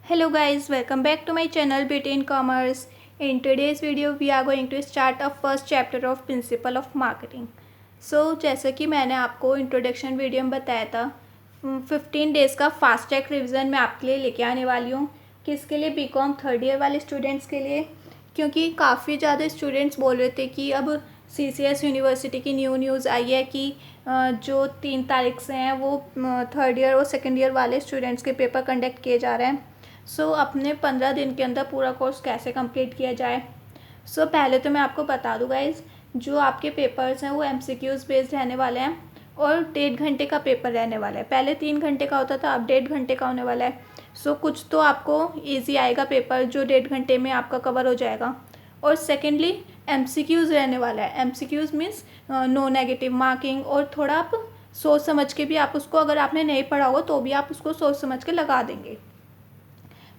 Hello guys, welcome back to my channel Beauty in Commerce. In today's video we are going to start a first chapter of Principle of Marketing. जैसे कि मैंने आपको introduction video में बताया था 15 days का fast track revision मैं आपके लिए लेके आने वाली हूँ। किसके लिए? बीकॉम थर्ड ईयर वाले स्टूडेंट्स के लिए, क्योंकि काफ़ी ज़्यादा स्टूडेंट्स बोल रहे थे कि अब CCS यूनिवर्सिटी की न्यूज़ आई है कि जो 3 तारीख से हैं वो थर्ड ईयर और सेकेंड ईयर वाले स्टूडेंट्स के पेपर कंडक्ट किए जा रहे हैं। अपने 15 दिन के अंदर पूरा कोर्स कैसे कंप्लीट किया जाए। पहले तो मैं आपको बता दूँ गाइज़, जो आपके पेपर्स हैं वो MCQs बेस्ड रहने वाले हैं और 1.5 घंटे का पेपर रहने वाला है। पहले 3 घंटे का होता था, अब 1.5 घंटे का होने वाला है। कुछ तो आपको ईजी आएगा पेपर जो 1.5 घंटे में आपका कवर हो जाएगा। और सेकेंडली MCQs रहने वाला है। MCQs means no negative marking, और थोड़ा आप सोच समझ के भी आप उसको, अगर आपने नहीं पढ़ा होगा तो भी आप उसको सोच समझ के लगा देंगे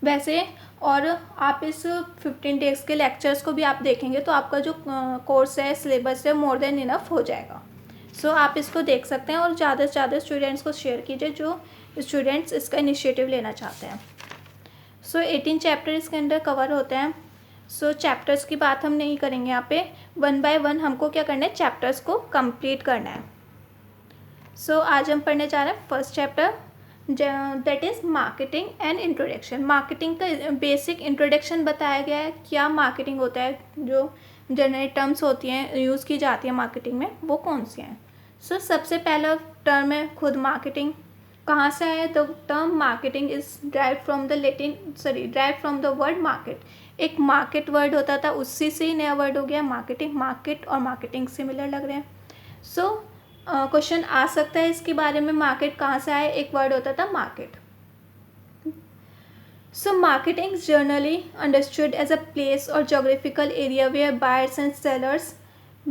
वैसे। और आप इस 15 डेज़ के लेक्चर्स को भी आप देखेंगे तो आपका जो कोर्स है, सिलेबस है, मोर देन इनफ हो जाएगा। आप इसको देख सकते हैं और ज़्यादा से ज़्यादा स्टूडेंट्स को शेयर कीजिए जो स्टूडेंट्स इसका इनिशिएटिव लेना चाहते हैं। 18 चैप्टर इसके अंदर कवर होते हैं। चैप्टर्स की बात हम नहीं करेंगे यहाँ पे, 1 बाय 1 हमको क्या करना है, चैप्टर्स को कंप्लीट करना है। आज हम पढ़ने जा रहे हैं first chapter, that is marketing and introduction. Marketing का बेसिक इंट्रोडक्शन बताया गया है, क्या मार्केटिंग होता है, जो जनरल टर्म्स होती हैं यूज़ की जाती है मार्केटिंग में, वो कौन सी हैं। सबसे पहला टर्म है खुद मार्केटिंग। कहाँ से आया? तो term marketing is drive from the word market. एक मार्केट वर्ड होता था, उसी से ही नया वर्ड हो गया मार्केटिंग। मार्केट और मार्केटिंग सिमिलर लग रहे हैं। क्वेश्चन आ सकता है इसके बारे में, मार्केट कहाँ से आया? एक वर्ड होता था market. Marketing is generally understood as a place or geographical area where buyers and sellers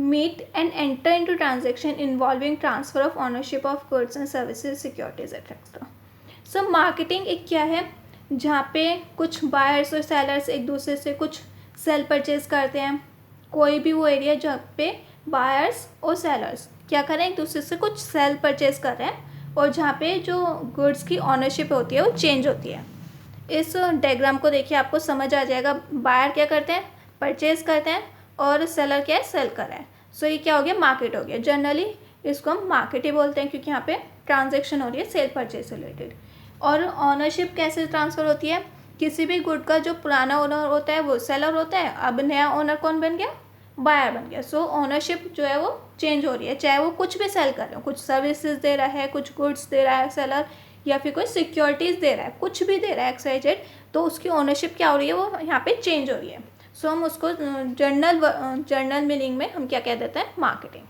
meet and enter into transaction involving transfer of ownership of goods and services, securities etc. Marketing एक क्या है, जहाँ पे कुछ buyers और sellers एक दूसरे से कुछ सेल परचेज करते हैं। कोई भी वो एरिया जहाँ पे बायर्स और सेलर्स क्या करें, एक दूसरे से कुछ सेल परचेज कर रहे हैं, और जहाँ पे जो गुड्स की ऑनरशिप होती है वो चेंज होती है। इस डायग्राम को देखिए, आपको समझ आ जाएगा। बायर क्या करते हैं, परचेज करते हैं, और सेलर क्या है, सेल कर रहा है। ये क्या हो गया, मार्केट हो गया। जनरली इसको हम मार्केट ही बोलते हैं, क्योंकि यहाँ पे ट्रांजैक्शन हो रही है सेल परचेज से रिलेटेड। और ऑनरशिप कैसे ट्रांसफ़र होती है, किसी भी गुड का जो पुराना ओनर होता है वो सेलर होता है, अब नया ओनर कौन बन गया, बायर बन गया। ऑनरशिप जो है वो चेंज हो रही है, चाहे वो कुछ भी सेल कर रहे हो, कुछ सर्विसेज दे रहा है, कुछ गुड्स दे रहा है सेलर, या फिर कोई सिक्योरिटीज़ दे रहा है, कुछ भी दे रहा है XYZ, तो उसकी ओनरशिप क्या हो रही है, वो यहाँ पे चेंज हो रही है। हम उसको जर्नल मीनिंग में हम क्या कह देते हैं, marketing.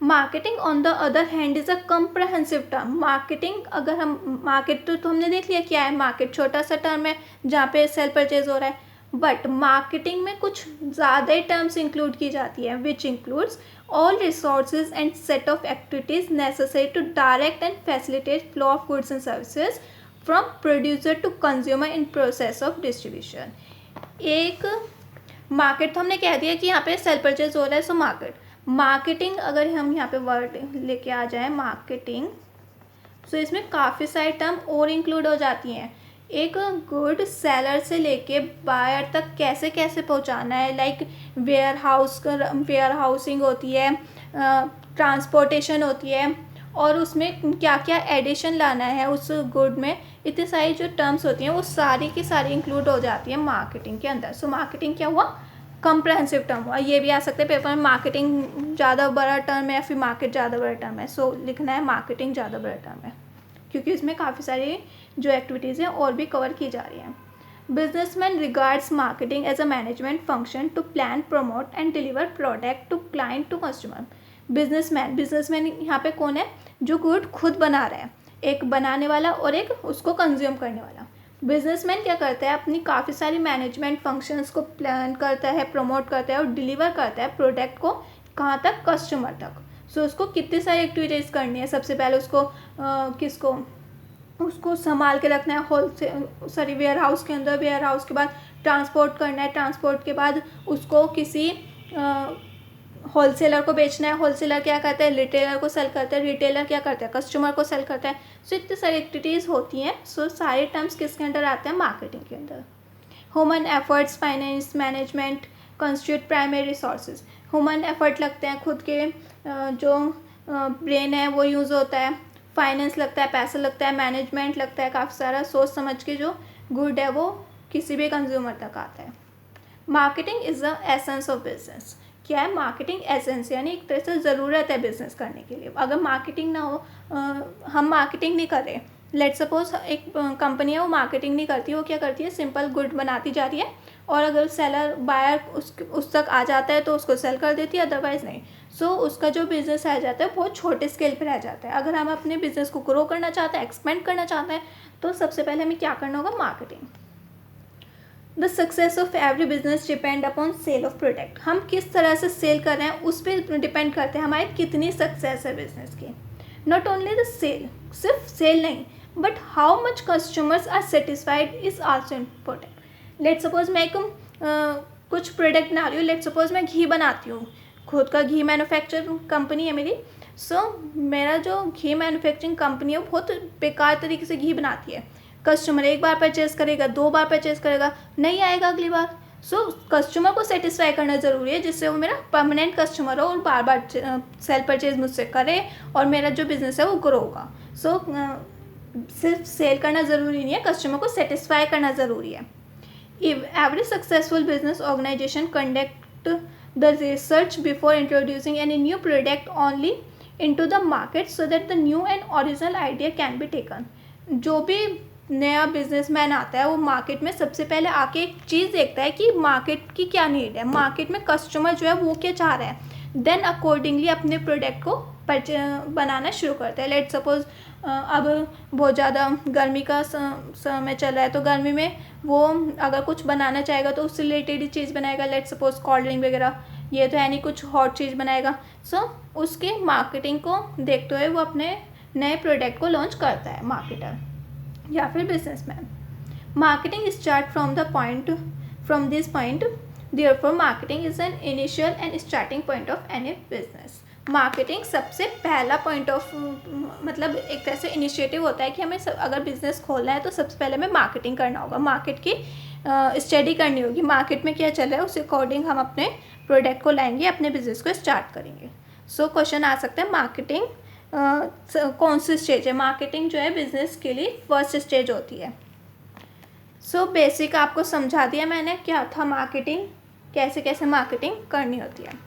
Marketing on the other hand is a comprehensive term. Marketing, अगर हम मार्केट तो हमने देख लिया क्या है, मार्केट छोटा सा टर्म है जहाँ पे सेल परचेज हो रहा है, बट मार्केटिंग में कुछ ज़्यादा ही टर्म्स इंक्लूड की जाती है, which includes all resources and set of activities necessary to direct and facilitate flow of goods and services from producer to consumer in process of distribution। एक मार्केट तो हमने कह दिया कि यहाँ पे सेल परचेज हो रहा है, मार्केटिंग अगर हम यहाँ पे वर्ड लेके आ जाए मार्केटिंग, इसमें काफ़ी सारे टर्म और इंक्लूड हो जाती हैं। एक गुड सेलर से लेके बायर तक कैसे कैसे पहुंचाना है, लाइक वेयर हाउसिंग होती है, ट्रांसपोर्टेशन होती है, और उसमें क्या क्या एडिशन लाना है उस गुड में, इतनी सारी जो टर्म्स होती हैं वो सारी की सारी इंक्लूड हो जाती है मार्केटिंग के अंदर। मार्केटिंग क्या हुआ, कंप्रहेंसिव टर्म हुआ। ये भी आ सकते हैं पेपर में, मार्केटिंग ज़्यादा बड़ा टर्म है या फिर मार्केट ज़्यादा बड़ा टर्म है। लिखना है मार्केटिंग ज़्यादा बड़ा टर्म है, क्योंकि इसमें काफ़ी सारी जो एक्टिविटीज़ हैं और भी कवर की जा रही हैं। Businessman regards marketing as a management function to plan, promote and deliver product to client to customer. Businessman यहाँ पे कौन है, जो गुड खुद बना रहा है, एक बनाने वाला और एक उसको कंज्यूम करने वाला। बिजनेसमैन क्या करता है, अपनी काफ़ी सारी मैनेजमेंट फंक्शंस को प्लान करता है, प्रमोट करता है और डिलीवर करता है प्रोडक्ट को कहाँ तक, कस्टमर तक। उसको कितनी सारी एक्टिविटीज़ करनी है। सबसे पहले उसको उसको संभाल के रखना है वेयर हाउस के अंदर, वेयर हाउस के बाद ट्रांसपोर्ट करना है, ट्रांसपोर्ट के बाद उसको किसी होलसेलर को बेचना है, होलसेलर क्या करता है, रिटेलर को सेल करता है, रिटेलर क्या करता है, कस्टमर को सेल करता है। सो इतनी सारी एक्टिविटीज़ होती हैं। सो सारे टर्म्स किसके अंडर आते हैं, मार्केटिंग के अंदर। Human efforts, finance, management constitute primary resources. Human effort लगते हैं, खुद के जो ब्रेन है वो यूज़ होता है, फाइनेंस लगता है, पैसा लगता है, मैनेजमेंट लगता है, काफ़ी सारा सोच समझ के जो गुड है वो किसी भी कंज्यूमर तक आता है। Marketing is the essence of business. क्या है मार्केटिंग, एसेंस यानी एक तरह से ज़रूरत है बिजनेस करने के लिए। अगर मार्केटिंग ना हो, हम मार्केटिंग नहीं करें, लेट सपोज एक कंपनी है वो मार्केटिंग नहीं करती, वो क्या करती है, सिंपल गुड बनाती जा रही है, और अगर सेलर बायर उस तक आ जाता है तो उसको सेल कर देती है, अदरवाइज़ नहीं। सो उसका जो बिज़नेस रह जाता है बहुत छोटे स्केल पे रह जाता है। अगर हम अपने बिज़नेस को ग्रो करना चाहते हैं, एक्सपेंड करना चाहते हैं, तो सबसे पहले हमें क्या करना होगा, marketing. The success of every business depend upon sale of product. हम किस तरह से सेल कर रहे हैं उस पर डिपेंड करते हैं हमारी कितनी सक्सेस है बिजनेस की। नॉट ओनली द सेल, सिर्फ सेल नहीं, but how much customers are satisfied is also important. Let suppose मैं एक कुछ प्रोडक्ट बना रही हूँ, लेट सपोज मैं घी बनाती हूँ, खुद का घी मैन्युफैक्चर कंपनी है मेरी। मेरा जो घी मैन्युफैक्चरिंग कंपनी है वो बहुत बेकार तरीके से घी बनाती है। कस्टमर एक बार परचेज करेगा, 2 बार परचेज करेगा, नहीं आएगा अगली बार। कस्टमर को सेटिस्फाई करना ज़रूरी है जिससे वो मेरा परमानेंट कस्टमर हो और बार बार सेल परचेज मुझसे करे और मेरा जो बिज़नेस है वो ग्रो होगा। सिर्फ सेल करना ज़रूरी नहीं है, कस्टमर को सेटिस्फाई करना ज़रूरी है। Every successful business organization conduct the research before introducing any new product only into the market so that the new and original idea can be taken. जो भी नया बिजनेसमैन आता है वो मार्केट में सबसे पहले आके एक चीज़ देखता है कि मार्केट की क्या नीड है, मार्केट में कस्टमर जो है वो क्या चाह रहा है, देन अकॉर्डिंगली अपने प्रोडक्ट को बनाना शुरू करता है। लेट सपोज अब बहुत ज़्यादा गर्मी का समय चल रहा है, तो गर्मी में वो अगर कुछ बनाना चाहेगा तो उससे रिलेटेड ही चीज़ बनाएगा। लेट सपोज कोल्ड ड्रिंक वगैरह, ये तो है नहीं, कुछ हॉट चीज़ बनाएगा। उसके मार्केटिंग को देखते हुए वो अपने नए प्रोडक्ट को लॉन्च करता है मार्केटर या फिर businessman. Marketing start from this point, therefore marketing is an initial and starting point of any business. Marketing सबसे पहला पॉइंट ऑफ मतलब एक तरह से इनिशिएटिव होता है कि हमें अगर बिजनेस खोलना है तो सबसे पहले हमें मार्केटिंग करना होगा, मार्केट की स्टडी करनी होगी, मार्केट में क्या चल रहा है उस अकॉर्डिंग हम अपने प्रोडक्ट को लाएंगे, अपने बिजनेस को स्टार्ट करेंगे। क्वेश्चन आ सकता है मार्केटिंग कौन सी स्टेज है। मार्केटिंग जो है बिजनेस के लिए फर्स्ट स्टेज होती है। बेसिक आपको समझा दिया मैंने क्या था मार्केटिंग, कैसे कैसे मार्केटिंग करनी होती है।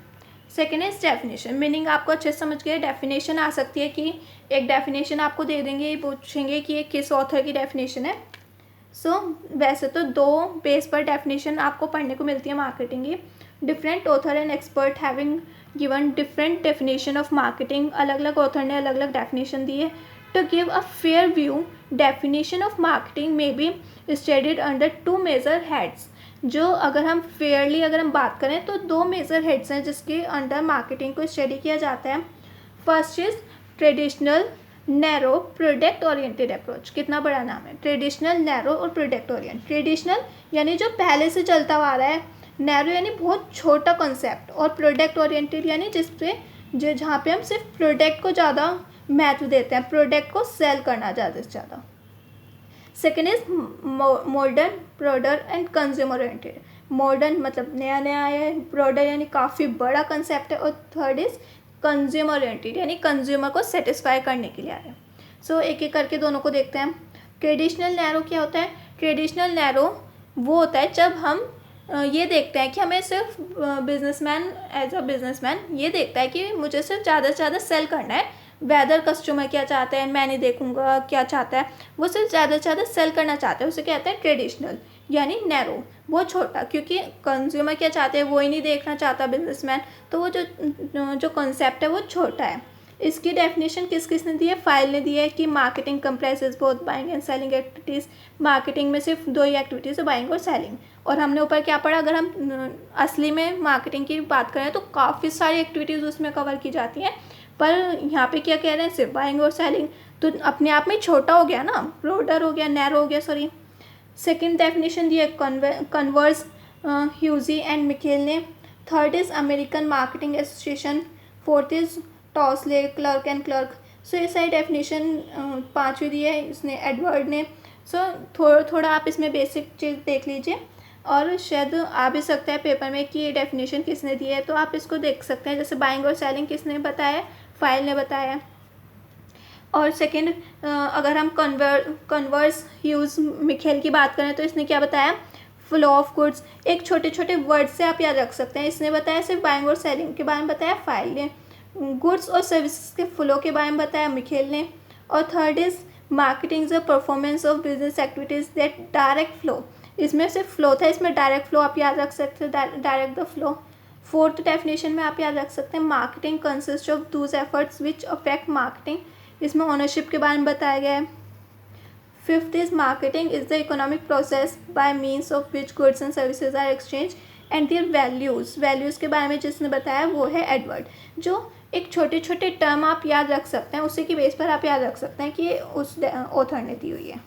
सेकेंड इज डेफिनेशन, मीनिंग आपको अच्छे से समझ गए। डेफिनेशन आ सकती है कि एक डेफिनेशन आपको दे देंगे, पूछेंगे कि ये किस ऑथर की डेफिनेशन है। वैसे तो 2 बेस पर डेफिनेशन आपको पढ़ने को मिलती है मार्केटिंग की। Different author and expert having given different definition of marketing, अलग अलग ऑथर ने अलग अलग डेफिनेशन दी है। To give a fair view, definition of marketing में be studied under 2 major heads. जो अगर हम फेयरली अगर हम बात करें तो 2 मेजर हेड्स हैं जिसके अंडर मार्केटिंग को स्टडी किया जाता है। First is traditional, narrow, product oriented approach. कितना बड़ा नाम है, ट्रेडिशनल, नैरो और प्रोडक्ट ओरिएंटेड। ट्रेडिशनल यानी जो पहले से चलता हुआ आ रहा है, नैरो यानी बहुत छोटा कॉन्सेप्ट, और प्रोडक्ट ओरिएंटेड यानी जहाँ पे हम सिर्फ प्रोडक्ट को ज़्यादा महत्व देते हैं, प्रोडक्ट को सेल करना ज़्यादा से ज़्यादा। Second is modern, product and consumer oriented. Modern मतलब नया नया है, प्रोडक्ट यानी काफ़ी बड़ा कंसेप्ट है, और थर्ड इज कंज्यूमर ओरिएंटेड यानी कंज्यूमर को सेटिस्फाई करने के लिए आया है। एक एक करके दोनों को देखते हैं। ट्रेडिशनल नैरो क्या होता है, ट्रेडिशनल नैरो वो होता है जब हम ये देखते हैं कि हमें सिर्फ बिजनेसमैन एज अ बिजनेसमैन ये देखता है कि मुझे सिर्फ ज़्यादा से ज़्यादा सेल करना है, वेदर कस्टमर क्या चाहता है मैं नहीं देखूंगा क्या चाहता है, वो सिर्फ ज़्यादा से ज़्यादा सेल करना चाहता है, उसे कहते हैं ट्रेडिशनल यानी नैरो, बहुत छोटा, क्योंकि कंज्यूमर क्या चाहते हैं वो ही नहीं देखना चाहता बिजनेसमैन, तो वो जो कॉन्सेप्ट है वो छोटा है। इसकी डेफिनेशन किस किस ने दी है, फाइल ने दी है कि marketing comprises both buying and selling activities. Marketing में सिर्फ 2 ही एक्टिविटीज़ है, बाइंग और सेलिंग। और हमने ऊपर क्या पढ़ा, अगर हम असली में मार्केटिंग की बात करें तो काफ़ी सारी एक्टिविटीज़ उसमें कवर की जाती हैं, पर यहाँ पे क्या कह रहे हैं सिर्फ बाइंग और सेलिंग, तो अपने आप में छोटा हो गया ना, ब्रॉडर हो गया, नैरो हो गया, सॉरी। सेकेंड डेफिनेशन दी है कन्वर्स, ह्यूजी एंड मिकेल ने। Third is American marketing association, fourth is Tousley Clark and Clark. So ये सारी डेफिनेशन पाँचवीं दी है इसने एडवर्ड ने। सो थोड़ा आप इसमें बेसिक चीज़ देख लीजिए और शायद आ भी सकता है पेपर में कि ये डेफिनेशन किसने दी है, तो आप इसको देख सकते हैं। जैसे बाइंग और सेलिंग किसने बताया, फाइल ने बताया। और सेकंड, अगर हम कन्वर्स ह्यूज मिखेल की बात करें तो इसने क्या बताया, फ्लो ऑफ गुड्स। एक छोटे छोटे वर्ड से आप याद रख सकते हैं। इसने बताया सिर्फ बाइंग और सेलिंग के बारे में बताया फाइल ने। गुड्स और सर्विसेज के फ्लो के बारे में बताया मिखेल ने। और third is marketing is the performance of business activities that direct flow. इसमें सिर्फ फ्लो था, इसमें डायरेक्ट फ्लो आप याद रख सकते हैं, direct the flow. Fourth definition में आप याद रख सकते हैं marketing consist of those efforts which affect marketing. इसमें ओनरशिप के बारे में बताया गया है। Fifth is marketing is the economic process by means of which goods and services are exchange and their values के बारे में जिसने बताया वो है एडवर्ड। जो एक छोटे छोटे टर्म आप याद रख सकते हैं, उसी की बेस पर आप याद रख सकते हैं कि ये उस ऑथर ने दी हुई है।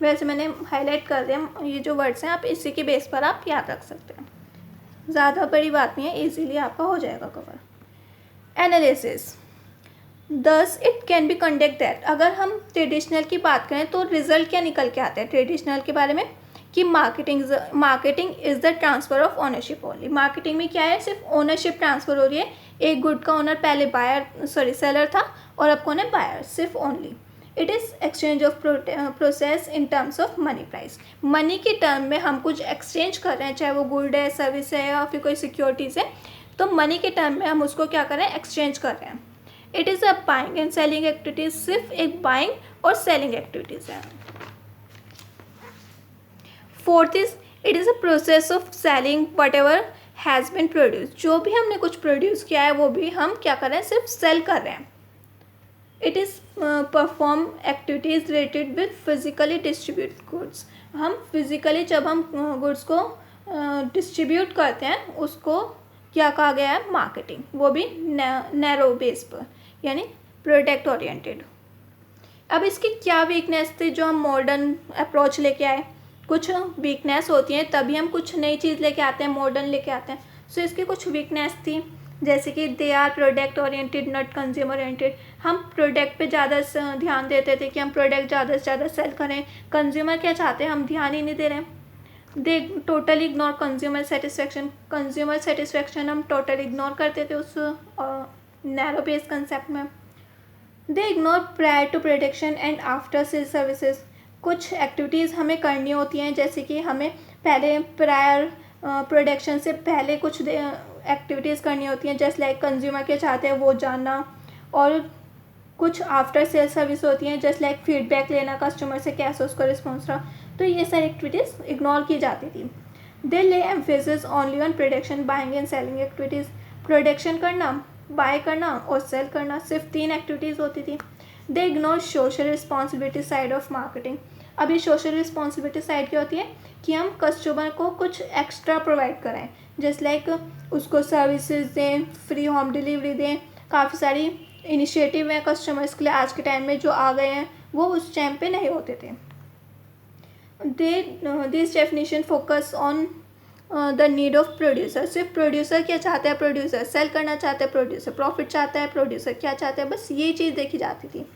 वैसे मैंने हाईलाइट कर दिया, ये जो वर्ड्स हैं आप इसी की बेस पर आप याद रख सकते हैं। ज़्यादा बड़ी बात नहीं है, इजीली आपका हो जाएगा cover. Analysis, thus it can be conduct that. अगर हम ट्रेडिशनल की बात करें तो रिजल्ट क्या निकल के आता है ट्रेडिशनल के बारे में, कि marketing is the transfer of ownership only. Marketing में क्या है, सिर्फ ओनरशिप ट्रांसफ़र हो रही है। एक गुड का ओनर पहले सेलर था और अब कौन है, बायर, सिर्फ only. It is exchange of process in terms of money price. Money के टर्म में हम कुछ एक्सचेंज कर रहे हैं, चाहे वो गुड है, सर्विस है या फिर कोई सिक्योरिटीज़ है, तो मनी के टर्म में हम उसको क्या कर रहे हैं, एक्सचेंज कर रहे हैं। It is a buying and selling activities, सिर्फ एक बाइंग और सेलिंग एक्टिविटीज़ है। Fourth is it is a process of selling what ever has been produce. जो भी हमने कुछ प्रोड्यूस किया है वो भी हम क्या कर रहे हैं, सिर्फ सेल कर रहे हैं। It is perform activities related with physically distribute goods. हम फिजिकली जब हम गुड्स को डिस्ट्रीब्यूट करते हैं उसको क्या कहा गया है, मार्केटिंग, वो भी नैरो बेस पर, यानी प्रोडक्ट ओरिएंटेड। अब इसकी क्या वीकनेस थी जो हम मॉडर्न अप्रोच लेके आए। कुछ वीकनेस होती हैं तभी हम कुछ नई चीज़ लेके आते हैं, मॉडर्न लेके आते हैं। सो इसकी कुछ वीकनेस थी, जैसे कि they are product oriented not consumer oriented. हम प्रोडक्ट पे ज़्यादा ध्यान देते थे कि हम प्रोडक्ट ज़्यादा से ज़्यादा सेल करें। कंज्यूमर क्या चाहते हैं हम ध्यान ही नहीं दे रहे हैं। They totally ignore consumer satisfaction हम टोटली इग्नोर करते थे उस नैरो बेस कंसेप्ट में। They ignore prior to production and after sale services. कुछ एक्टिविटीज़ हमें करनी होती हैं, जैसे कि हमें पहले प्रायर प्रोडक्शन से पहले कुछ एक्टिविटीज़ करनी होती हैं, जैसे लाइक कंज्यूमर क्या चाहते हैं वो जानना, और कुछ आफ्टर सेल सर्विस होती हैं, जैसे लाइक फीडबैक लेना कस्टमर से, कैसे उसका रिस्पॉन्स रहा। तो ये सारी एक्टिविटीज़ इग्नोर की जाती थी। दे ले emphasis only on production, buying and selling activities. Production करना, बाय करना और सेल करना, सिर्फ 3 एक्टिविटीज़ होती थी। दे ignore social responsibility side of marketing. अभी सोशल रिस्पॉन्सिबिलिटी साइड क्या होती है कि हम कस्टमर को कुछ एक्स्ट्रा प्रोवाइड करें, जैसे लाइक उसको सर्विसेज दें, फ्री होम डिलीवरी दें। काफ़ी सारी इनिशिएटिव हैं कस्टमर्स के लिए आज के टाइम में जो आ गए हैं, वो उस टाइम पे नहीं होते थे। This definition focus on the need of producer. सिर्फ प्रोड्यूसर क्या चाहता है, प्रोड्यूसर सेल करना चाहता है, प्रोड्यूसर प्रॉफिट चाहता है, प्रोड्यूसर क्या चाहता है, बस ये चीज़ देखी जाती थी।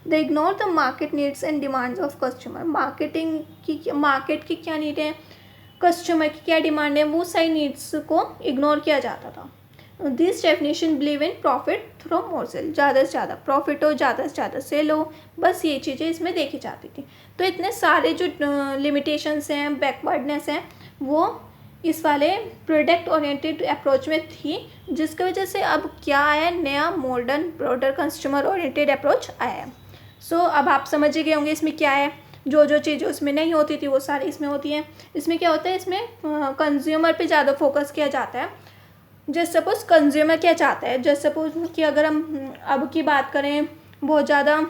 दे ignore the market needs and demands of customer. Market की क्या नीड है, कस्टमर की क्या डिमांड है, वो सारी नीड्स को इग्नोर किया जाता था। This definition believe in profit through more sale. ज़्यादा से ज़्यादा प्रॉफिट हो, ज़्यादा से ज़्यादा सेल हो, बस ये चीज़ें इसमें देखी जाती थी। तो इतने सारे जो लिमिटेशंस हैं, बैकवर्डनेस हैं, वो इस वाले प्रोडक्ट ओरिएंटेड अप्रोच में थी, जिसकी वजह से अब क्या आया, नया modern broader consumer oriented approach आया है। सो अब आप समझ ही गए होंगे इसमें क्या है। जो जो चीज़ें उसमें नहीं होती थी वो सारी इसमें होती हैं। इसमें क्या होता है, इसमें कंज्यूमर पे ज़्यादा फोकस किया जाता है। जैसे सपोज़ कंज्यूमर क्या चाहता है, जैसे सपोज़ कि अगर हम अब की बात करें, बहुत ज़्यादा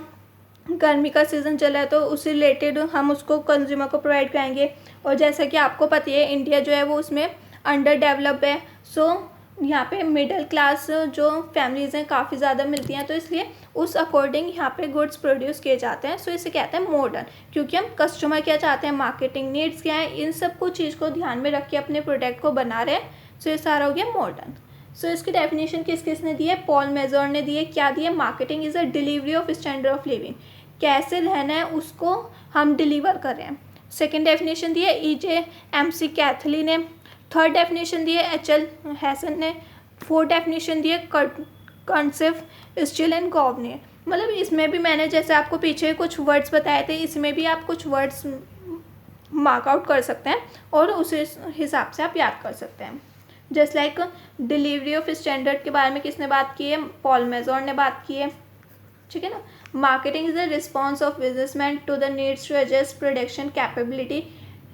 गर्मी का सीज़न चला है तो उससे रिलेटेड हम उसको कंज्यूमर को प्रोवाइड कराएंगे। और जैसा कि आपको पता है इंडिया जो है वो उसमें अंडर डेवलप है। सो यहाँ पे मिडिल क्लास जो फैमिलीज़ हैं काफ़ी ज़्यादा मिलती हैं, तो इसलिए उस अकॉर्डिंग यहाँ पे गुड्स प्रोड्यूस किए जाते हैं। सो इसे कहते हैं मॉडर्न, क्योंकि हम कस्टमर क्या चाहते हैं, मार्केटिंग नीड्स क्या है, इन सब कुछ चीज़ को ध्यान में रख के अपने प्रोडक्ट को बना रहे हैं। सो ये सारा हो गया मॉडर्न। सो इसकी डेफिनेशन किस किसने दी है, पॉल मेजर ने दी है। क्या दी है, marketing is a delivery of standard of living, कैसे रहना है उसको हम डिलीवर कर रहे हैं। सेकेंड डेफिनेशन दी है EJ MC कैथली ने। थर्ड डेफिनेशन दी है HL हैसन ने। फोर्थ डेफिनेशन दी है कर्नसेफ, स्टिल एंड गॉव ने। मतलब इसमें भी मैंने जैसे आपको पीछे कुछ वर्ड्स बताए थे, इसमें भी आप कुछ वर्ड्स मार्क आउट कर सकते हैं और उस हिसाब से आप याद कर सकते हैं। Just like delivery of standard के बारे में किसने बात की है, पॉल मेजर ने बात की है, ठीक है ना। Marketing is the response of businessman to the needs to adjust production capability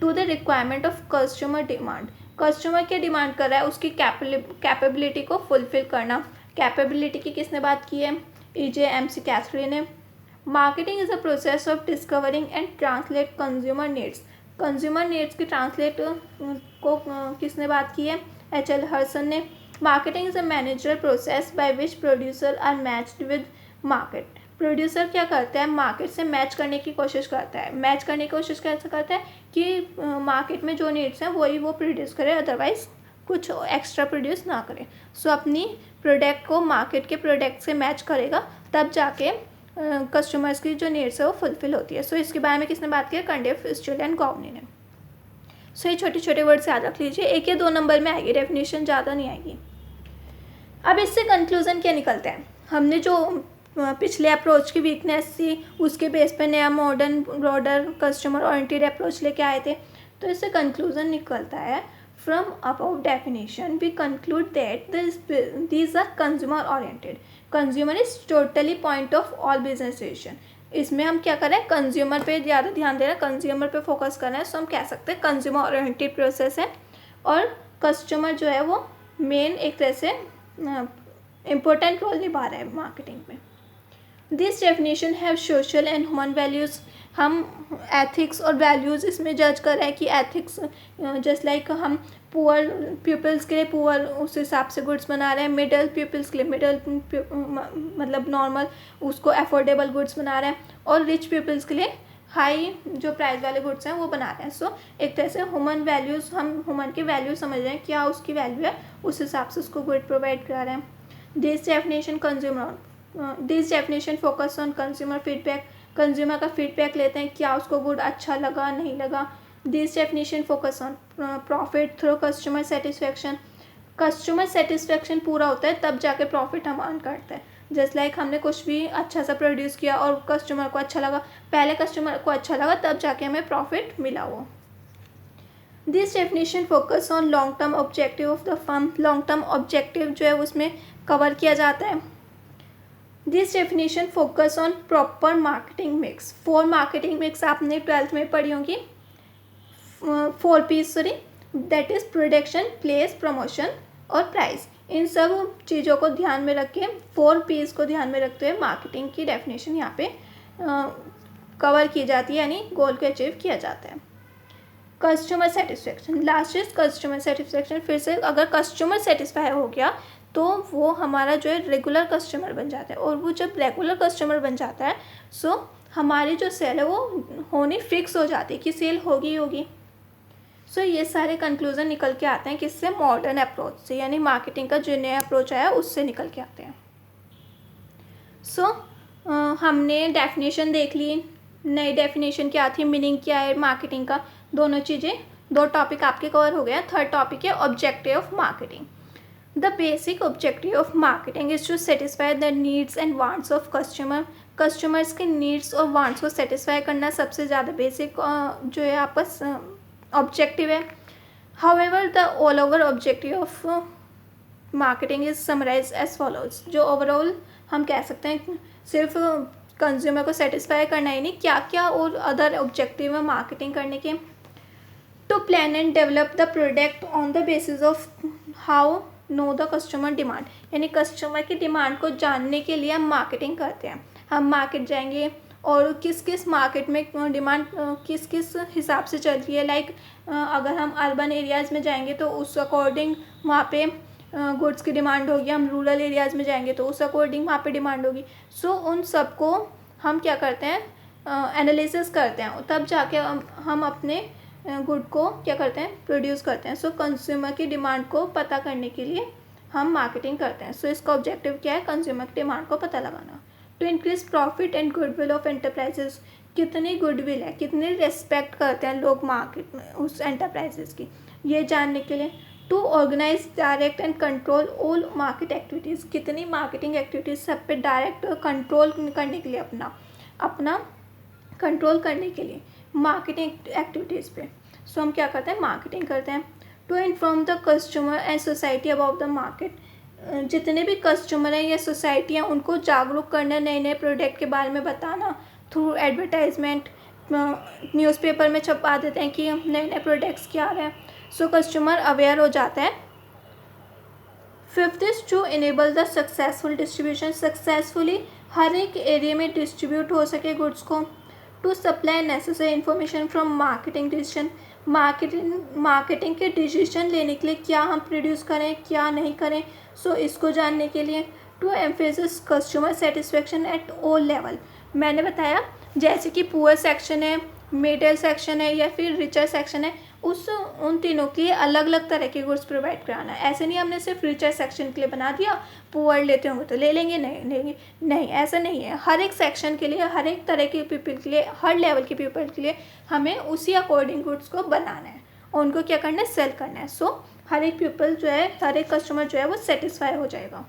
to the requirement of customer demand. Customer क्या डिमांड कर रहा है उसकी कैपेबिलिटी को फुलफिल करना। कैपेबिलिटी की किसने बात की है, EJ MC कैथली ने। Marketing is a process of discovering and translate consumer needs. Consumer needs की ट्रांसलेट को किसने बात की है, HL हर्सन ने। Marketing is a managerial process by which producer are matched with market. Producer क्या करता है, मार्केट से मैच करने की कोशिश करता है। मैच करने की कोशिश कैसे करता है कि मार्केट में जो नीड्स हैं वही वो प्रोड्यूस करे, अदरवाइज कुछ एक्स्ट्रा प्रोड्यूस ना करे। सो अपनी प्रोडक्ट को मार्केट के प्रोडक्ट से मैच करेगा, तब जाके कस्टमर्स की जो नीड्स है वो फुलफिल होती है। सो इसके बारे में किसने बात की, कर्नसेफ, स्टिल एंड गॉव ने। सो ये छोटे छोटे वर्ड्स याद रख लीजिए, 1 या 2 नंबर में आएगी, डेफिनेशन ज़्यादा नहीं आएगी। अब इससे कंक्लूज़न क्या निकलता है, हमने जो पिछले अप्रोच की वीकनेस थी उसके बेस पे नया modern broader customer oriented approach लेके आए थे। तो इससे कंक्लूज़न निकलता है, from about definition we conclude that these are consumer oriented. Consumer is totally point of all business decision. इसमें हम क्या कर रहे हैं, कंज्यूमर पे ज़्यादा ध्यान दे रहे हैं, कंज्यूमर पे फोकस कर रहे हैं। सो हम कह सकते हैं कंज्यूमर ओरिएंटेड प्रोसेस है और कस्टमर जो है वो मेन एक तरह से इम्पोर्टेंट रोल निभा रहा है मार्केटिंग में। This definition have social and human values. हम एथिक्स और वैल्यूज़ इसमें जज कर रहे हैं कि एथिक्स जस्ट लाइक हम पुअर पीपल्स के लिए पुअर उस हिसाब से गुड्स बना रहे हैं, मिडल पीपल्स के लिए मिडल मतलब नॉर्मल उसको अफोर्डेबल गुड्स बना रहे हैं, और रिच पीपल्स के लिए हाई जो प्राइस वाले गुड्स हैं वो बना रहे हैं। सो एक तरह से ह्यूमन वैल्यूज़, हम ह्यूमन की वैल्यू समझ रहे हैं, क्या उसकी वैल्यू है, उस हिसाब से उसको गुड प्रोवाइड करा रहे हैं। This definition focus on consumer feedback. Consumer का फीडबैक लेते हैं, क्या उसको गुड अच्छा लगा नहीं लगा। This definition focus on profit through customer satisfaction. Customer satisfaction पूरा होता है तब जाके प्रॉफिट हम अर्न करते हैं। जस्ट लाइक हमने कुछ भी अच्छा सा प्रोड्यूस किया और कस्टमर को अच्छा लगा, पहले कस्टमर को अच्छा लगा तब जाके हमें प्रॉफिट मिला वो। This definition focus on long term objective of the firm. Long term objective जो है उसमें कवर किया जाता है। This definition focus on proper marketing mix. 4 marketing mix आपने 12th में पढ़ी होंगी, 4 P's sorry, that is production, place, promotion और प्राइस। इन सब चीज़ों को ध्यान में रख के 4 P's को ध्यान में रखते हुए मार्केटिंग की डेफिनेशन यहाँ पे कवर की जाती है, यानी गोल को अचीव किया जाता है। Customer satisfaction, last is customer satisfaction. फिर से अगर कस्टमर सेटिस्फाई हो गया तो वो हमारा जो है रेगुलर कस्टमर बन जाता है, और वो जब रेगुलर कस्टमर बन जाता है सो हमारी जो सेल है वो होनी फिक्स हो जाती है कि सेल होगी होगी। सो ये सारे कंक्लूज़न निकल के आते हैं किससे, मॉडर्न अप्रोच से, यानी मार्केटिंग का जो नया अप्रोच आया उससे निकल के आते हैं। सो हमने डेफिनेशन देख ली, नई डेफिनेशन क्या थी, मीनिंग क्या है मार्केटिंग का, दोनों चीज़ें, 2 टॉपिक आपके कवर हो गया। थर्ड टॉपिक है objective of marketing. The basic objective of marketing is to satisfy the needs and wants of customer. Customers के नीड्स और वांट्स को सेटिस्फाई करना सबसे ज़्यादा बेसिक जो है आपस ऑब्जेक्टिव है। However the all over objective of marketing is summarize as follows. जो ओवरऑल हम कह सकते हैं सिर्फ कंज्यूमर को सेटिस्फाई करना ही नहीं, क्या क्या और अदर ऑब्जेक्टिव है मार्केटिंग करने के। To plan and develop the product on the basis of how know the customer demand, यानी कस्टमर की डिमांड को जानने के लिए हम मार्केटिंग करते हैं। हम मार्केट जाएंगे और किस किस मार्केट में डिमांड किस किस हिसाब से चल रही है। लाइक अगर हम अर्बन एरियाज़ में जाएंगे तो उस अकॉर्डिंग वहाँ पे गुड्स की डिमांड होगी, हम रूरल एरियाज़ में जाएंगे तो उस अकॉर्डिंग वहाँ पे डिमांड होगी। सो उन सबको हम क्या करते हैं, एनालिसिस करते हैं, तब जाके हम अपने गुड को क्या करते हैं, प्रोड्यूस करते हैं। सो कंज्यूमर की डिमांड को पता करने के लिए हम मार्केटिंग करते हैं। सो इसका ऑब्जेक्टिव क्या है, कंज्यूमर की डिमांड को पता लगाना। To increase profit and goodwill of enterprises, कितनी गुडविल है, कितनी रेस्पेक्ट करते हैं लोग मार्केट में उस एंटरप्राइजेस की, ये जानने के लिए। To organize direct and control all market activities, कितनी मार्केटिंग एक्टिविटीज़ सब पे डायरेक्ट कंट्रोल करने के लिए, अपना कंट्रोल करने के लिए मार्केटिंग एक्टिविटीज़ पे। सो हम क्या करते हैं, मार्केटिंग करते हैं। To inform the customer and society about the market, जितने भी कस्टमर हैं या सोसाइटियाँ, उनको जागरूक करना, नए नए प्रोडक्ट के बारे में बताना थ्रू एडवर्टाइजमेंट। न्यूज़पेपर में छपवा देते हैं कि नए नए प्रोडक्ट्स क्या आ रहे हैं। सो कस्टमर अवेयर हो जाता है। Fifth is to enable the successful distribution, successfully हर एक एरिया में डिस्ट्रीब्यूट हो सके गुड्स को। To supply necessary information from marketing decision, marketing के डिसीजन लेने के लिए क्या हम प्रोड्यूस करें, क्या नहीं करें, सो इसको जानने के लिए। To emphasis customer satisfaction at all level, मैंने बताया जैसे कि पुअर सेक्शन है, मिडिल सेक्शन है या फिर रिचर सेक्शन है, उन तीनों के लिए अलग अलग तरह के गुड्स प्रोवाइड कराना है। ऐसे नहीं हमने सिर्फ रिचर सेक्शन के लिए बना दिया, पुअर लेते होंगे तो ले लेंगे, नहीं ऐसा नहीं है। हर एक सेक्शन के लिए, हर एक तरह के पीपल के लिए, हर लेवल के पीपल के लिए हमें उसी अकॉर्डिंग गुड्स को बनाना है और उनको क्या करना है, सेल करना है। सो हर एक पीपल जो है, हर एक कस्टमर जो है वो सेटिस्फाई हो जाएगा।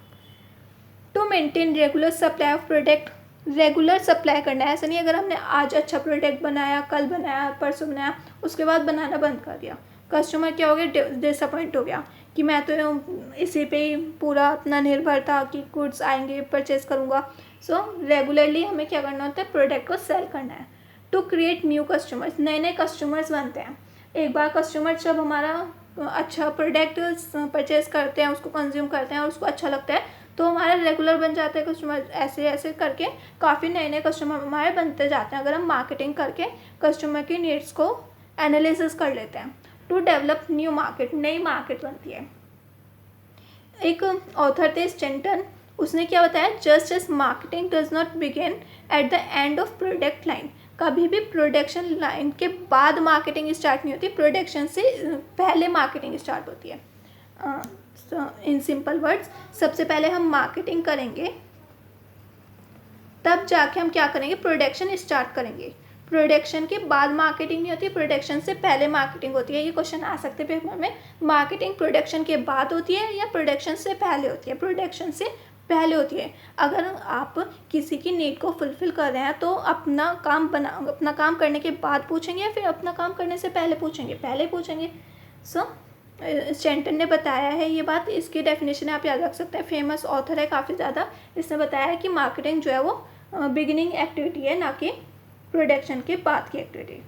To maintain regular supply of product, regular supply करना है। ऐसा नहीं अगर हमने आज अच्छा प्रोडक्ट बनाया, कल बनाया, परसों बनाया, उसके बाद बनाना बंद कर दिया, कस्टमर क्या हो गया, डिसअपॉइंट हो गया कि मैं तो इसी पे ही पूरा अपना निर्भर था कि गुड्स आएंगे, परचेज करूँगा। सो रेगुलरली हमें क्या करना होता है, प्रोडक्ट को सेल करना है। टू क्रिएट न्यू कस्टमर्स, नए नए कस्टमर्स बनते हैं। एक बार कस्टमर जब हमारा अच्छा प्रोडक्ट परचेज करते हैं, उसको कंज्यूम करते हैं और उसको अच्छा लगता है तो हमारा रेगुलर बन जाता है कस्टमर। ऐसे ऐसे करके काफ़ी नए नए कस्टमर हमारे बनते जाते हैं अगर हम मार्केटिंग करके कस्टमर की नीड्स को एनालिसिस कर लेते हैं। टू डेवलप न्यू मार्केट, नई मार्केट बनती है। एक ऑथर थे स्टेंटन, उसने क्या बताया, just as marketing does not begin at the end of product line, कभी भी प्रोडक्शन लाइन के बाद मार्केटिंग स्टार्ट नहीं होती, प्रोडक्शन से पहले मार्केटिंग स्टार्ट होती है। इन सिंपल वर्ड्स, सबसे पहले हम मार्केटिंग करेंगे, तब जाके हम क्या करेंगे, प्रोडक्शन स्टार्ट करेंगे। प्रोडक्शन के बाद मार्केटिंग नहीं होती, प्रोडक्शन से पहले मार्केटिंग होती है। ये क्वेश्चन आ सकते हैं पेपर में, मार्केटिंग प्रोडक्शन के बाद होती है या प्रोडक्शन से पहले होती है? प्रोडक्शन से पहले होती है। अगर आप किसी की नीड को फुलफिल कर रहे हैं तो अपना काम करने के बाद पूछेंगे या फिर अपना काम करने से पहले पूछेंगे? पहले पूछेंगे। सो स्टेंटन ने बताया है ये बात, इसकी डेफिनेशन आप याद रख सकते हैं, फेमस ऑथर है काफ़ी ज़्यादा। इसने बताया है कि मार्केटिंग जो है वो बिगिनिंग एक्टिविटी है, ना कि प्रोडक्शन के बाद की एक्टिविटी।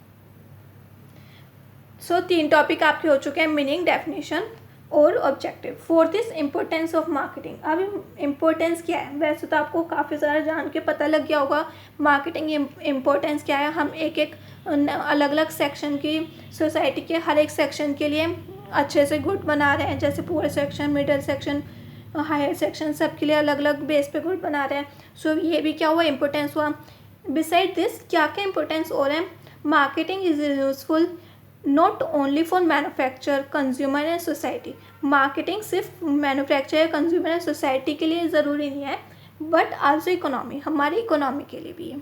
सो 3 टॉपिक आपके हो चुके हैं, मीनिंग, डेफिनेशन और objective. Fourth is importance of marketing. अब इम्पोर्टेंस क्या है, वैसे तो आपको काफ़ी सारा जान के पता लग गया होगा मार्केटिंग इम्पोर्टेंस क्या है। हम एक एक अलग अलग सेक्शन की, सोसाइटी के हर एक सेक्शन के लिए अच्छे से गुड बना रहे हैं, जैसे poor section, middle section, higher section, सब के लिए अलग अलग बेस पे गुड बना रहे हैं। सो ये भी क्या हुआ, इम्पोर्टेंस हुआ। बिसाइड दिस क्या क्या इम्पोर्टेंस और है, marketing is useful not only for manufacture, consumer and society. Marketing सिर्फ मैन्युफैक्चर या कंज्यूमर एंड सोसाइटी के लिए ज़रूरी नहीं है, बट आल्सो इकोनॉमी, हमारी इकोनॉमी के लिए भी है।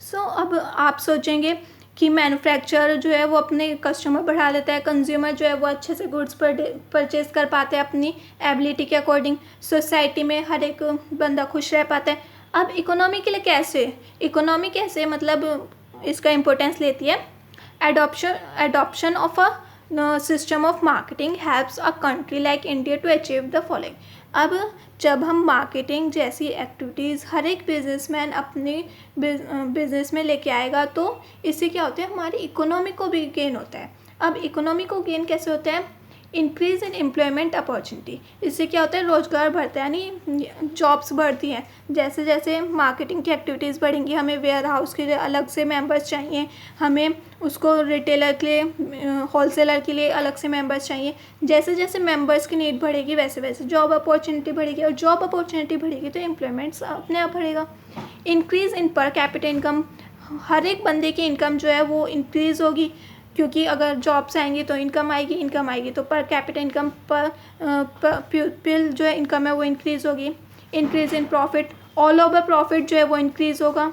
सो अब आप सोचेंगे कि मैन्युफैक्चरर जो है वो अपने कस्टमर बढ़ा लेता है, कंज्यूमर जो है वो अच्छे से गुड्स परचेज कर पाते हैं अपनी एबिलिटी के अकॉर्डिंग, सोसाइटी में हर एक बंदा खुश रह पाता है। अब इकोनॉमी के लिए कैसे, इकोनॉमी कैसे मतलब इसका इम्पोर्टेंस लेती है। Adoption of a system of marketing helps a country like India to achieve the following. अब जब हम मार्केटिंग जैसी एक्टिविटीज़ हर एक बिजनेसमैन अपने बिजनेस में लेके आएगा तो इससे क्या होता है, हमारी इकोनॉमी को भी गेन होता है। अब इकोनॉमी को गेन कैसे होता है, इंक्रीज इन एम्प्लॉयमेंट अपॉर्चुनिटी, इससे क्या होता है, रोज़गार बढ़ता है, यानी जॉब्स बढ़ती हैं। जैसे जैसे मार्केटिंग की एक्टिविटीज़ बढ़ेंगी, हमें वेयर हाउस के लिए अलग से मेंबर्स चाहिए, हमें उसको रिटेलर के लिए, होलसेलर के लिए अलग से मेंबर्स चाहिए। जैसे जैसे मेंबर्स की नीड बढ़ेगी वैसे वैसे जॉब अपॉर्चुनिटी बढ़ेगी, और जॉब अपॉर्चुनिटी बढ़ेगी तो एम्प्लॉयमेंट्स अपने आप बढ़ेगा। Increase in per capita income, हर एक बंदे की इनकम जो है वो इंक्रीज़ होगी, क्योंकि अगर जॉब्स आएंगी तो इनकम आएगी तो पर कैपिटल इनकम पर पीपल जो है इनकम है वो इंक्रीज़ होगी। Increase in profit, all over profit जो है वो इंक्रीज़ होगा।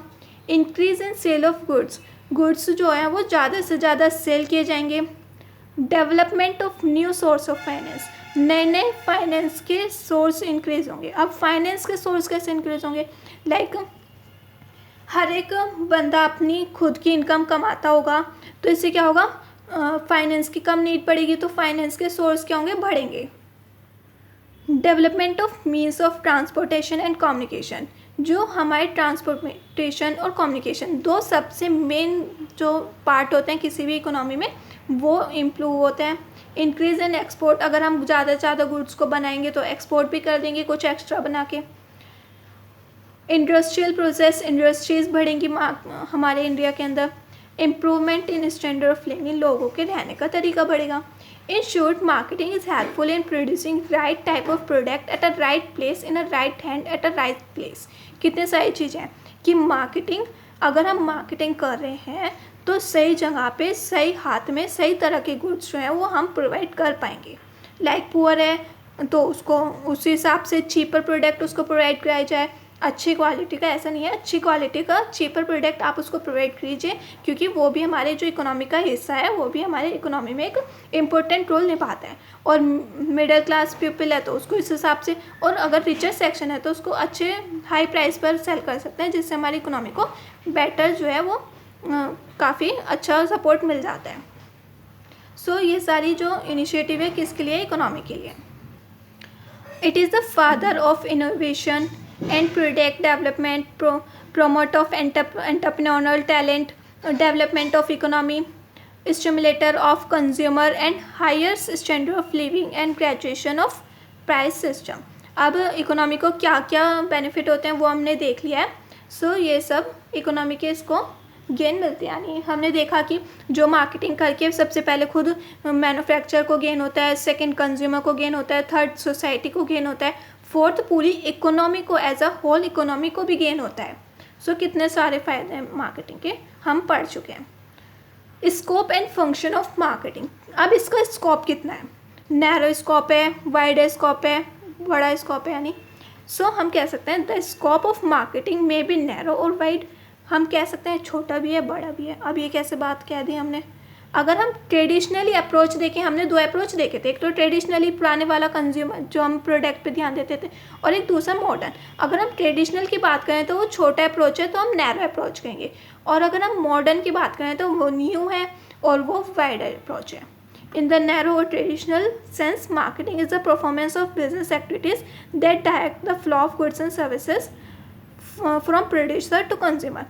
Increase in sale of goods जो है वो ज़्यादा से ज़्यादा सेल किए जाएंगे। Development of new source of finance, नए नए फाइनेंस के सोर्स इंक्रीज़ होंगे। अब फाइनेंस के सोर्स कैसे इंक्रीज़ होंगे? लाइक हर एक बंदा अपनी खुद की इनकम कमाता होगा, तो इससे क्या होगा, फाइनेंस की कम नीड पड़ेगी, तो फाइनेंस के सोर्स क्या होंगे, बढ़ेंगे। Development of means of transportation and communication, जो हमारे ट्रांसपोर्टेशन और कम्युनिकेशन दो सबसे मेन जो पार्ट होते हैं किसी भी इकोनॉमी में, वो इम्प्रूव होते हैं। इंक्रीज़ इन एक्सपोर्ट, अगर हम ज़्यादा से ज़्यादा गुड्स को बनाएंगे तो एक्सपोर्ट भी कर देंगे कुछ एक्स्ट्रा बना के। इंडस्ट्रियल प्रोसेस, इंडस्ट्रीज़ बढ़ेंगी हमारे इंडिया के अंदर। Improvement in standard of living, लोगों के रहने का तरीका बढ़ेगा। In short, marketing is helpful in producing right type of product at a right place in a right hand at a right place. कितने सारी चीज़ें हैं कि मार्केटिंग, अगर हम मार्केटिंग कर रहे हैं तो सही जगह पे सही हाथ में सही तरह के गुड्स जो हैं वो हम प्रोवाइड कर पाएंगे। लाइक पुअर है तो उसको उसी हिसाब से चीपर प्रोडक्ट उसको प्रोवाइड कराया जाए। अच्छी क्वालिटी का, ऐसा नहीं है, अच्छी क्वालिटी का चीपर प्रोडक्ट आप उसको प्रोवाइड कीजिए, क्योंकि वो भी हमारे जो इकोनॉमी का हिस्सा है, वो भी हमारे इकोनॉमी में एक इम्पोर्टेंट रोल निभाता है। और मिडिल क्लास पीपल है तो उसको इस हिसाब से, और अगर रिचर सेक्शन है तो उसको अच्छे हाई प्राइस पर सेल कर सकते हैं, जिससे हमारी इकोनॉमी को बेटर जो है वो काफ़ी अच्छा सपोर्ट मिल जाता है। सो ये सारी जो इनिशिएटिव है किसके लिए, इकोनॉमी के लिए। It is the father of innovation and product development, promote of entrepreneurial talent, development of economy, stimulator of consumer and higher standard of living and graduation of price system। अब economy को क्या क्या benefit होते हैं वो हमने देख लिया है। सो ये सब इकोनॉमी के इसको गेन मिलते हैं। यानी हमने देखा कि जो मार्केटिंग करके सबसे पहले खुद मैन्युफैक्चर को गेन होता है, सेकंड कंज्यूमर को गेन होता है, थर्ड सोसाइटी को गेन होता है, फोर्थ पूरी इकोनॉमी को एज अ होल इकोनॉमी को भी गेन होता है। सो कितने सारे फ़ायदे हैं मार्केटिंग के हम पढ़ चुके हैं। Scope and function of marketing, अब इसका स्कोप कितना है, नैरो स्कोप है, वाइड स्कोप है, बड़ा स्कोप है। यानी सो हम कह सकते हैं द स्कोप ऑफ मार्केटिंग में भी नैरो और वाइड, हम कह सकते हैं छोटा भी है बड़ा भी है। अब ये कैसे बात कह दी हमने, अगर हम ट्रेडिशनली अप्रोच देखें, हमने दो अप्रोच देखे थे, एक तो ट्रेडिशनली पुराने वाला कंज्यूमर जो हम प्रोडक्ट पे ध्यान देते थे, और एक दूसरा मॉडर्न। अगर हम ट्रेडिशनल की बात करें तो वो छोटा अप्रोच है, तो हम नैरो अप्रोच कहेंगे, और अगर हम मॉडर्न की बात करें तो वो न्यू है और वो वाइडर अप्रोच है। इन द नैरो और traditional sense, marketing is the performance of business activities that direct the flow of goods and services from producer to consumer.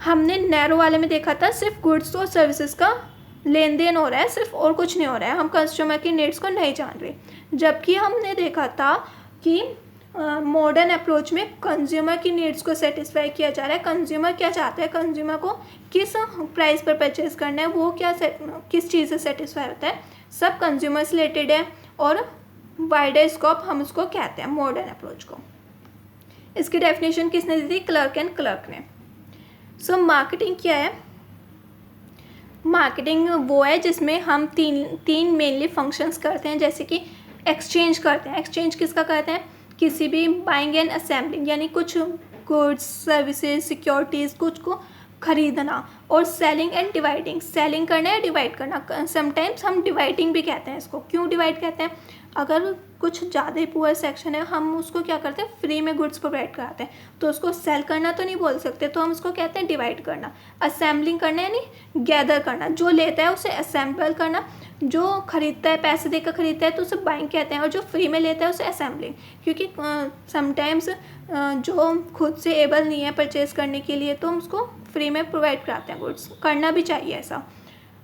हमने नैरो वाले में देखा था सिर्फ गुड्स और सर्विसेज का लेन देन हो रहा है सिर्फ, और कुछ नहीं हो रहा है, हम कस्टमर की नीड्स को नहीं जान रहे। जबकि हमने देखा था कि मॉडर्न अप्रोच में कंज्यूमर की नीड्स को सेटिस्फाई किया जा रहा है। कंज्यूमर क्या चाहता है, कंज्यूमर को किस प्राइस पर परचेज करना है, वो क्या किस चीज़ से सेटिस्फाई होता है, सब कंज्यूमर से रिलेटेड है। और वाइडर स्कोप हम उसको कहते हैं मॉडर्न अप्रोच को। इसकी डेफिनेशन किसने दी थी, क्लर्क एंड क्लर्क ने। सो मार्केटिंग क्या है, मार्केटिंग वो है जिसमें हम तीन मेनली फंक्शंस करते हैं, जैसे कि एक्सचेंज करते हैं। एक्सचेंज किसका करते हैं, किसी भी बाइंग एंड असेंबलिंग, यानी कुछ गुड्स सर्विसेज सिक्योरिटीज़ कुछ को खरीदना, और सेलिंग एंड डिवाइडिंग, सेलिंग करना है डिवाइड करना। समटाइम्स हम डिवाइडिंग भी कहते हैं इसको। क्यों डिवाइड कहते हैं, अगर कुछ ज़्यादा ही पुअर सेक्शन है, हम उसको क्या करते हैं, फ्री में गुड्स प्रोवाइड कराते हैं, तो उसको सेल करना तो नहीं बोल सकते, तो हम उसको कहते हैं डिवाइड करना। असेंबलिंग करना यानी गैदर करना, जो लेता है उसे असेंबल करना, जो खरीदता है पैसे देकर खरीदता है तो उसे बाइंग कहते हैं, और जो फ्री में लेता है उसे असेंबलिंग। क्योंकि समटाइम्स जो खुद से एबल नहीं है परचेज़ करने के लिए, तो हम उसको फ्री में प्रोवाइड कराते हैं गुड्स, करना भी चाहिए ऐसा।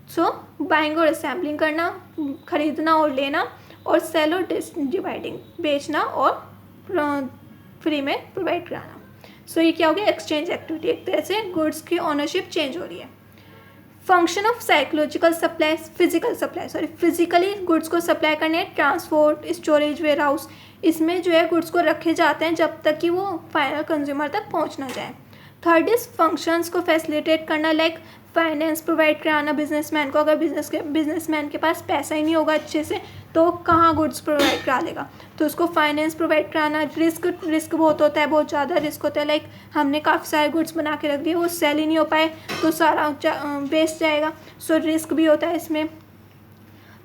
सो बाइंग और असेंबलिंग करना, खरीदना और लेना, और सेल और डिवाइडिंग, बेचना और फ्री में प्रोवाइड कराना। सो ये क्या हो गया, एक्सचेंज एक्टिविटी। एक तरह से गुड्स की ओनरशिप चेंज हो रही है। Function of psychological supply, physically goods को सप्लाई करने, ट्रांसपोर्ट, स्टोरेज, वेयर हाउस, इसमें जो है गुड्स को रखे जाते हैं जब तक कि वो फाइनल कंज्यूमर तक पहुंच ना जाए। थर्ड इज़ फंक्शंस को फैसिलिटेट करना, लाइक फाइनेंस प्रोवाइड कराना बिजनेसमैन को। अगर बिजनेसमैन के पास पैसा ही नहीं होगा अच्छे से तो कहाँ गुड्स प्रोवाइड करा लेगा, तो उसको फाइनेंस प्रोवाइड कराना। रिस्क बहुत होता है, बहुत ज़्यादा रिस्क होता है, लाइक हमने काफ़ी सारे गुड्स बना के रख दिए, वो सेल ही नहीं हो पाए तो सारा वेस्ट जाएगा, सो रिस्क भी होता है इसमें।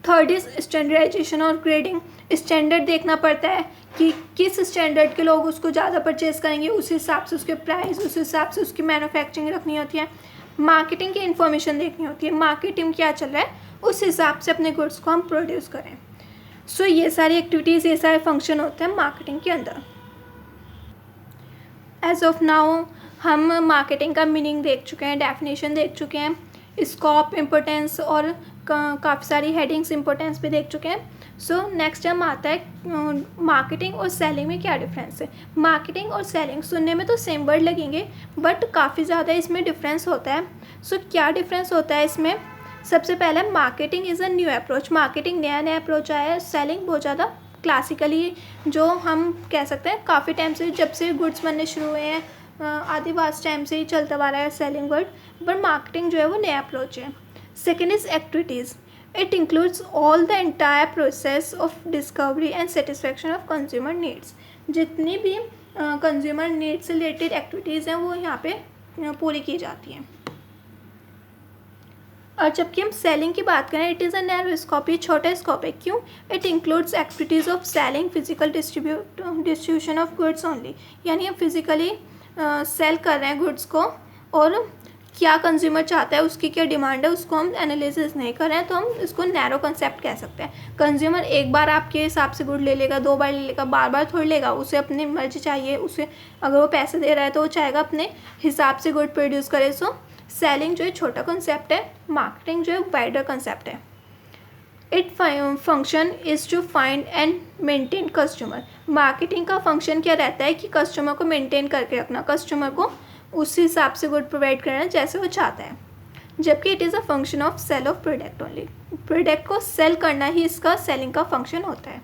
थर्ड इज़ स्टैंडर्डाइजेशन और ग्रेडिंग। स्टैंडर्ड देखना पड़ता है कि किस स्टैंडर्ड के लोग उसको ज़्यादा परचेज़ करेंगे, उस हिसाब से उसके प्राइस, उस हिसाब से उसकी मैन्युफैक्चरिंग रखनी होती है। मार्केटिंग की इन्फॉर्मेशन देखनी होती है, मार्केटिंग क्या चल रहा है उस हिसाब से अपने गुड्स को हम प्रोड्यूस करें। सो ये सारी एक्टिविटीज़, ये सारे फंक्शन होते हैं मार्केटिंग के अंदर। एज ऑफ नाउ हम मार्केटिंग का मीनिंग देख चुके हैं, डेफिनेशन देख चुके हैं, स्कोप, इम्पोर्टेंस और काफ़ी सारी हेडिंग्स इम्पोर्टेंस भी देख चुके हैं। सो नेक्स्ट हम आता है मार्केटिंग और सेलिंग में क्या डिफरेंस है। मार्केटिंग और सेलिंग सुनने में तो सेम वर्ड लगेंगे बट काफ़ी ज़्यादा इसमें डिफरेंस होता है। सो क्या डिफरेंस होता है इसमें? सबसे पहले marketing is a new approach, marketing नया अप्रोच आया है। सेलिंग बहुत ज़्यादा क्लासिकली, जो हम कह सकते हैं काफ़ी टाइम से, जब से गुड्स बनने शुरू हुए हैं आदि वास्ट टाइम से ही चलता आ रहा है सेलिंग वर्ड, बट मार्केटिंग जो है वो नया अप्रोच है। Second is activities, it includes all the entire process of discovery and satisfaction of consumer needs. जितनी भी कंज्यूमर नीड्स से रिलेटेड एक्टिविटीज़ हैं वो यहाँ पे पूरी की जाती हैं। और जबकि हम सेलिंग की बात करें, it is a narrow scope, ये छोटा स्कोप है। क्यों? It includes activities of selling, physical distribution of goods only, यानी हम फिजिकली सेल कर रहे हैं गुड्स को और क्या कंज्यूमर चाहता है, उसकी क्या डिमांड है, उसको हम एनालिसिस नहीं कर रहे हैं, तो हम इसको नैरो कंसेप्ट कह सकते हैं। कंज्यूमर एक बार आपके हिसाब से गुड ले लेगा, 2 बार ले लेगा, बार थोड़ी लेगा, उसे अपनी मर्जी चाहिए, उसे अगर वो पैसे दे रहा है तो वो चाहेगा अपने हिसाब से गुड प्रोड्यूस करे। सो सेलिंग जो है छोटा कंसेप्ट है, मार्केटिंग जो है वाइडर कंसेप्ट है। It function is to find and maintain customer. Marketing का फंक्शन क्या रहता है कि कस्टमर को मेंटेन करके रखना, कस्टमर को उस हिसाब से गुड प्रोवाइड करना जैसे वो चाहता है। जबकि it is a function of sale of product only, product को सेल करना ही इसका सेलिंग का फंक्शन होता है।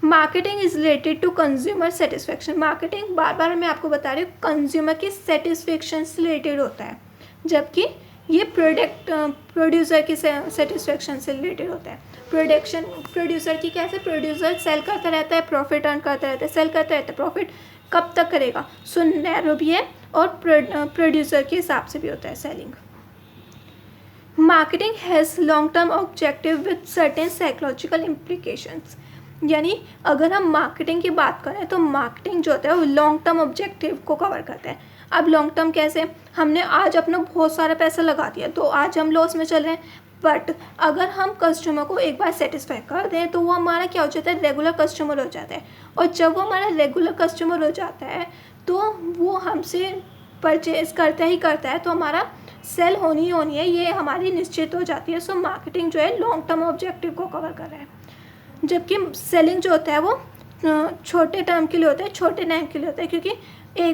Marketing is related to consumer satisfaction. Marketing बार मैं आपको बता रही हूँ कंज्यूमर की सेटिस्फेक्शन से रिलेटेड होता है, जबकि ये प्रोड्यूसर की सेटिस्फेक्शन से रिलेटेड होता है। प्रोड्यूसर की कैसे? प्रोड्यूसर सेल करता रहता है, प्रॉफिट अर्न करता रहता है, सेल करता रहता है, प्रॉफिट कब तक करेगा? सो नैरो भी है और प्रोड्यूसर के हिसाब से भी होता है selling. Marketing has long term objective with certain psychological implications. यानी अगर हम मार्केटिंग की बात करें तो मार्केटिंग जो होता है वो लॉन्ग टर्म ऑब्जेक्टिव को कवर करता है। अब लॉन्ग टर्म कैसे? हमने आज अपना बहुत सारा पैसा लगा दिया तो आज हम लॉस में चल रहे हैं, बट अगर हम कस्टमर को एक बार सेटिस्फाई कर दें तो वो हमारा क्या हो जाता है? रेगुलर कस्टमर हो जाता है। और जब वो हमारा रेगुलर कस्टमर हो जाता है तो वो हमसे परचेज़ करता ही करता है, तो हमारा सेल होनी ही होनी है, ये हमारी निश्चित हो जाती है। सो मार्केटिंग जो है लॉन्ग टर्म ऑब्जेक्टिव को कवर कर रहा है, जबकि सेलिंग जो होता है वो छोटे टर्म के लिए होता है, छोटे टाइम के लिए होता है, क्योंकि एक